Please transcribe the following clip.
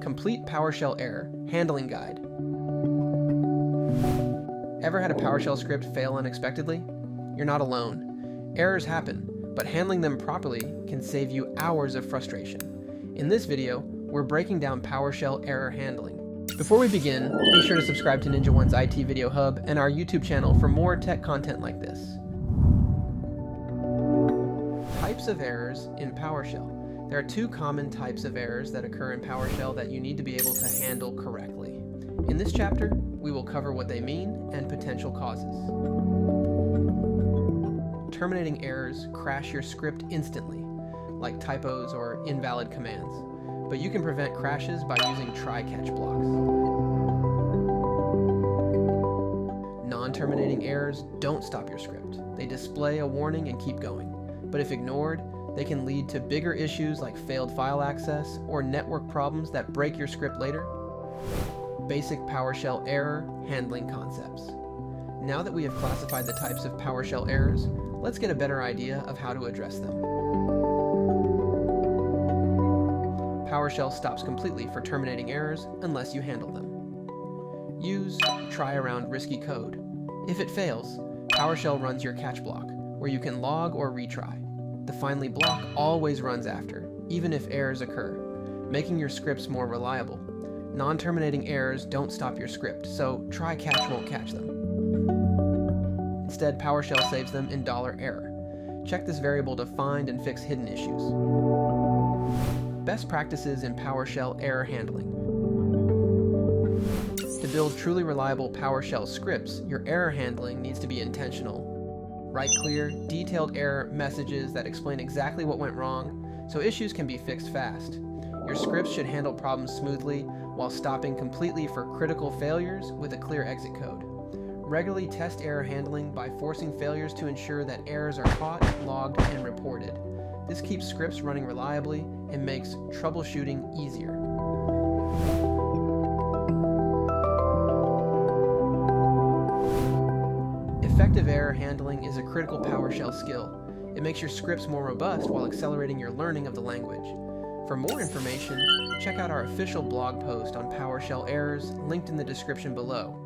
Complete PowerShell error handling guide. Ever had a PowerShell script fail unexpectedly? You're not alone. Errors happen, but handling them properly can save you hours of frustration. In this video, we're breaking down PowerShell error handling. Before we begin, be sure to subscribe to Ninja One's IT Video Hub and our YouTube channel for more tech content like this. Types of errors in PowerShell. There are two common types of errors that occur in PowerShell that you need to be able to handle correctly. In this chapter, we will cover what they mean and potential causes. Terminating errors crash your script instantly, like typos or invalid commands, but you can prevent crashes by using try-catch blocks. Non-terminating errors don't stop your script. They display a warning and keep going, but if ignored, they can lead to bigger issues like failed file access or network problems that break your script later. Basic PowerShell error handling concepts. Now that we have classified the types of PowerShell errors, let's get a better idea of how to address them. PowerShell stops completely for terminating errors unless you handle them. Use try around risky code. If it fails, PowerShell runs your catch block, where you can log or retry. The finally block always runs after, even if errors occur, making your scripts more reliable. Non-terminating errors don't stop your script, so try-catch won't catch them. Instead, PowerShell saves them in $error. Check this variable to find and fix hidden issues. Best practices in PowerShell error handling. To build truly reliable PowerShell scripts, your error handling needs to be intentional. Write clear, detailed error messages that explain exactly what went wrong, so issues can be fixed fast. Your scripts should handle problems smoothly while stopping completely for critical failures with a clear exit code. Regularly test error handling by forcing failures to ensure that errors are caught, logged, and reported. This keeps scripts running reliably and makes troubleshooting easier. Effective error handling is a critical PowerShell skill. It makes your scripts more robust while accelerating your learning of the language. For more information, check out our official blog post on PowerShell errors linked in the description below.